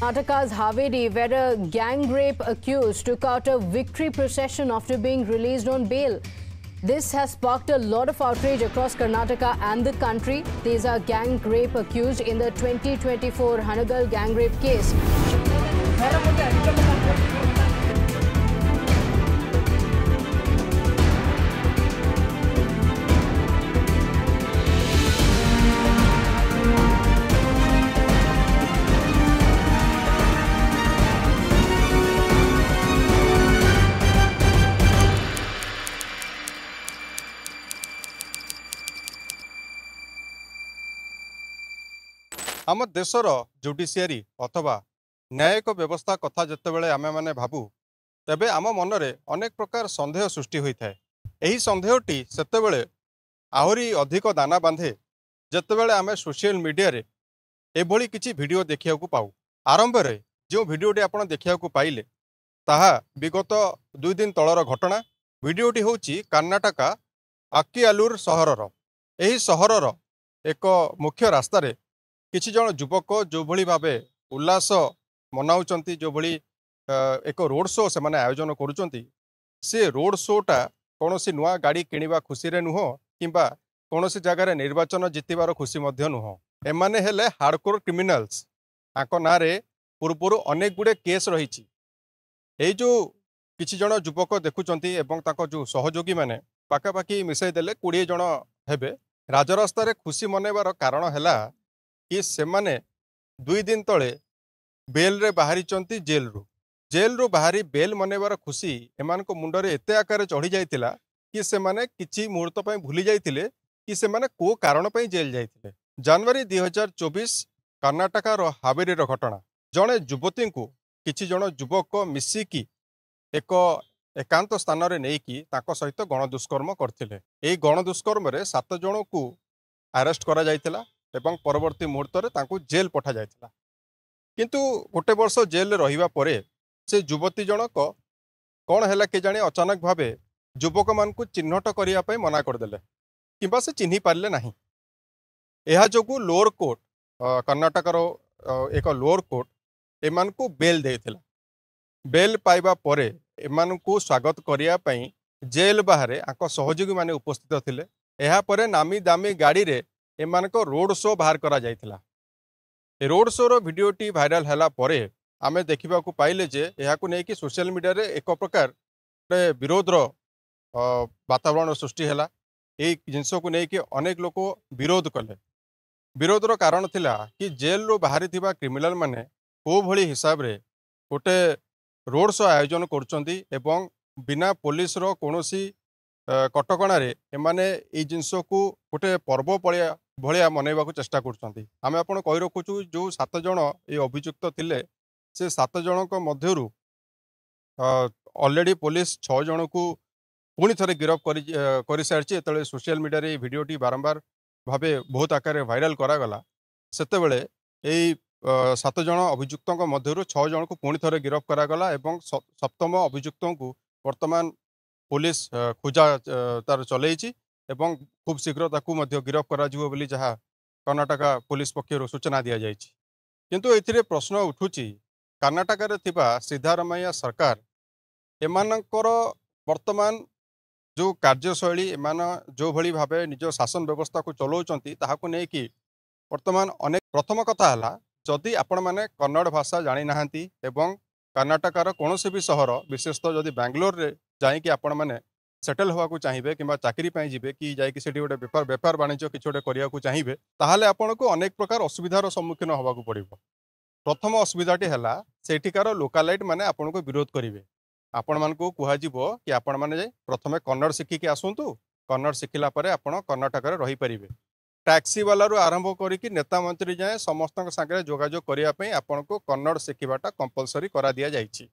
Karnataka's Haveri, where a gang rape accused took out a victory procession after being released on bail. This has sparked a lot of outrage across Karnataka and the country. These are gang rape accused in the 2024 Hanagal gang rape case. आम देशर judiciary अथवा न्यायिक व्यवस्था कथा जितेबाला आमे माने भाबू तेबे आम मनरे अनेक प्रकार संदेह सृष्टि होता है। यही संदेहटी सेतेबेले आहरी अधिक दाना बांधे जितेबाला आमे सोशल मीडिया रे एभली किछि वीडियो देखिया को पाऊ। आरंभ रे जो वीडियोटी आपण देखिया को पाइले ताहा विगत 2 दिन तलर घटना। वीडियोटी होची कर्नाटका अक्कियालूर सहरर। एही सहरर एक मुख्य रास्ता रे किछि जन युवक जो भली भावे उल्लास मनाउचंती, जो भली एक रोड शो से माने आयोजन करुचंती, से रोड शोटा कौनसी नुआ गाड़ी किनिबा खुशी रे नुह किंबा कौनसी जगह रे निर्वाचन जितिबार खुशी मध्य नुह। एमाने हेले हार्डकोर क्रिमिनाल्स। आको नारे पूर्वरु अनेक गुडे केस रहिछि। एई जो किछि जन युवक देखुचंती एवं ताको जो सहयोगी माने पाखापाखि मिसाई देले 20 जन हेबे। राजरास्ता रे खुशी मनेबार कारण हैला कि से माने 2 दिन तले बेल रे बाहरी चंती जेल रू बाहरी बेल मनेबार खुशी एमान को मुंडरे एते आकार चढ़ी जाइतिला कि से माने किछि मुहूर्त पय भूली जाइतिले कि से माने को कारण पय जेल जाइतिले। जनवरी 2024 कर्नाटका रो हावेरी रो घटना। जणे युवती को किछि जण युवक मिसिकी एक एकांत स्थान रे नेकी ताको सहित गणदुष्कर्म करथिले। एई गणदुष्कर्म रे 7 जण को अरेस्ट करा जाइतिला एवं परवर्ती मुहूर्त रे तांको जेल पठा जाइतिला। किंतु गोटे वर्ष जेल रहिबा परे से युवती जनक कौन है के जाने अचानक भावे युवक मान को चिन्हट करिया पय मना करदेले किंबा से चिन्ही पारले नाही। एहा जोगु लोअर कोर्ट कर्नाटकर एक लोअर कोर्ट एमान को बेल देथिला। बेल पाइबा परे एमान को स्वागत करिया पय जेल बाहरे आको सहयोगी माने उपस्थित थिले। एहा परे नामी दामी गाड़ी रे एमान को रोड शो बाहर करा जाइथिला। ए रोड शो रो वीडियोटी भाइराल हैला परे आमे देखिबा को पाइले जे एहा को नेकी सोशल मीडिया रे एक प्रकार विरोध रो वातावरण सृष्टि हैला। ए जिंसो को नेकी अनेक लोक विरोध कले। विरोध रो कारण थिला कि जेल रो बाहरी थिबा क्रिमिनल माने को भली हिसाब रे गोटे रोड शो आयोजन करचंदी एवं बिना पुलिस रो कोनोसी कटकणा रे एमाने ए जिंसो को गोटे पर्व पळिया भलिया मनैबा चेष्टा करछंती। आमे आपण कहि रखुछु जो 7 जण ए अभियुक्त थिले से 7 जण को मध्यरु ऑलरेडी पुलिस 6 जण को पुणी थरे गिरफ करि सारछि। एतले सोशल मीडिया रे वीडियोटी बारंबार भाबे बहुत आकार वायरल करा गला। सेते बेले एई 7 जण अभियुक्तों को मध्यरु 6 जण को पुणी थरे गिरफ करा गला एवं सप्तम अभियुक्तों को वर्तमान पुलिस खोजा तार चलैछि एवं खूब शीघ्र ताकू मध्य गिरफ करा जिवो बोली जहा कर्नाटका पुलिस पक्षर सूचना दिया जाइछि। किंतु एथिरे प्रश्न उठुछि कर्नाटका रे थिबा सिद्धारमैया सरकार एमानकर वर्तमान जो कार्यशैली एमान जो भली भाबे निज शासन व्यवस्था को चलाउचंती ताहाको नै कि वर्तमान अनेक प्रथम कथा हला जदि आपण माने कन्नड़ भाषा जानि नाहंती एवं कर्नाटकार कोनोसी भी सहर विशेषतः जदि बेंगलोर रे जाई कि आपण माने सेटल होगा को चाहिए कि चाकरी पाई जिबे कि जाई कि सेठी गोटे व्यापार वाणिज्य किछि गोटे करिया को चाहिए ताहाले आपण को अनेक प्रकार असुविधार सम्मुखीन होगा को पड़िबो। प्रथम असुविधाटी हैला सेठिकार लोकालाइट माने आपण को विरोध करिवे। आपण मान को कुहा जिवो कि आपण माने प्रथमे कन्नड़ शिखि के आसंतु, कन्नड़ शिखिला परे आपण कर्नाटक रे रही परिबे। टैक्सी वाला रु आरंभ करी कि नेता मंत्री जाए समस्त संगे जोगाजोग करिया पई आपण को कन्नड़ शिखिबाटा कंपलसरी करा दिया जाइछि।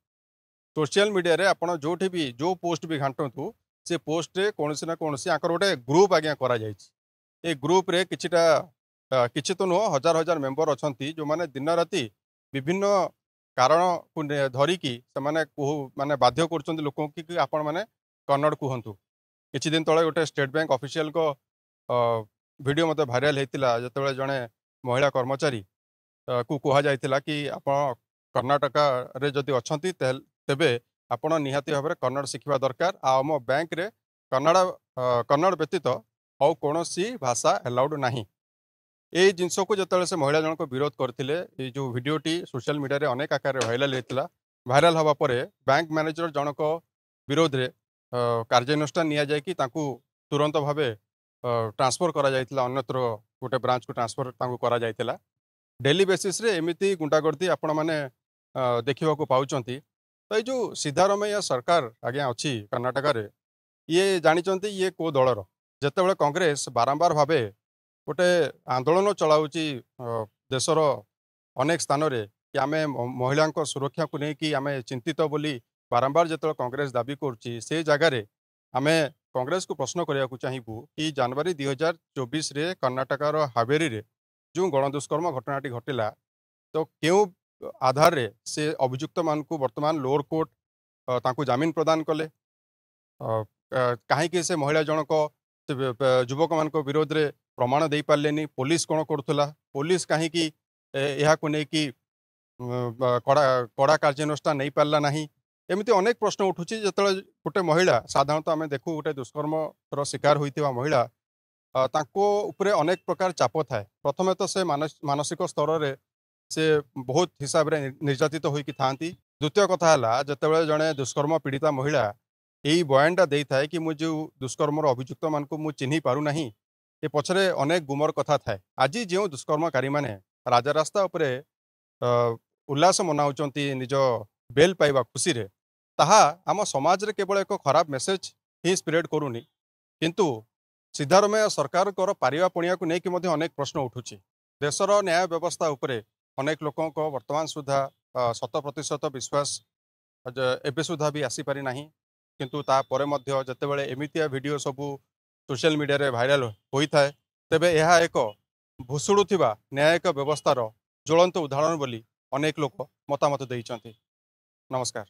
सोशल मीडिया रे आपण जोठी भी जो पोस्ट भी घांटंतु से पोस्ट रे कोनसी ना कोनसी आकर गोटे ग्रुप आज्ञा करा जाइछि। ए ग्रुप रे किछिटा किछि तो नुह हजार हजार मेंबर अछंती जो माने दिन राति विभिन्न कारण को धरिकी से माने बाध्य करछंती लोक कि आपण माने कन्नड़ कहंतु। किछि दिन तळे गोटे स्टेट बैंक ऑफिशियल को वीडियो मते भाइराल हेतिला जतबेले जणे महिला कर्मचारी को कहा जाइतिला कि आपण कर्णाटका रे जदि अछंती तेबे आपण निहाती भाव कन्नड़ शिखा दरकार आम बैंक रे कन्नड़ व्यतीत और कौन भाषा एलाउड नहीं। ये जिनस को जो से महिला जनक विरोध करते जो भिडटी सोशल मीडिया अनेक आकार भाइराल होता भाइराल हवा पर बैंक मैनेजर जनक विरोध में कार्यानुष्ठान नि तुरंत भाव ट्रांसफर करा अन्यत्र गोटे ब्रांच को ट्रांसफर करा डेली बेसिस रे एमती गुंडागर्दी आपण मैंने देखा पाँच। तो ये जो सिद्धारमैया सरकार आज्ञा अच्छी कर्णाटक रे ये जानी ये को दलर जितेबाला कांग्रेस बारंबार भाव गोटे आंदोलन चलाऊँगी देशर अनेक स्थान रे कि आम महिला सुरक्षा को लेकिन आम चिंतित बोली बारंबार जो कांग्रेस दाबी करुच्ची से जगार आम कांग्रेस को प्रश्न करने चाहबू कि जनवरी 2024 रे कर्णाटकर हावेरी रे जो गणदुष्कर्म घटनाटी घटिला तो क्यों आधार रे से अभियुक्त मान को वर्तमान लोअर कोर्ट तांको जामीन प्रदान कले कहीं से महिला जनक युवक मान विरोध रे प्रमाण दे पारे पुलिस कौन करुला पुलिस कहीं नहीं कड़ा कार्यानुष्ठान नहीं पारा ना एमती अनेक प्रश्न उठुची जो गोटे महिला साधारणतः आम देखू गोटे दुष्कर्म शिकार होता महिला तांको उपरे अनेक प्रकार चाप थाए प्रथमे तो से मानसिक स्तर रे से बहुत हिसाब रे निर्यातित होइकी थांती। द्वितीय कथा है जितेबाला जड़े दुष्कर्म पीड़िता महिला यही बयानटा दे थाए कि मुझे दुष्कर्म अभियुक्त मान को चिन्ह पारू नहीं ये पछरे अनेक गुमर कथा थाए। आज जो दुष्कर्मकारी मैंने राजा रास्ता उपरे उल्लास मनाउचंती निज बेल पाइबा खुशी रे ताहा आम समाज रे केवल एक खराब मेसेज ही स्प्रेड करूनी किंतु सिद्धारमैया सरकार पारिबा पणिया को लेकिन अनेक प्रश्न उठुची। देशर न्याय व्यवस्था उपरे अनेक लोकों को वर्तमान सुधा 100% विश्वास एबे सुधा भी आसीपारी नहीं किंतु तापर जितेबाला एमितिया वीडियो सबू सोशल मीडिया रे भाइराल होता है तेबे यह एक भुशुड़ुथिबा न्यायिक व्यवस्थार ज्वलंत उदाहरण बोली अनेक लोक मतामत देइचंती। नमस्कार।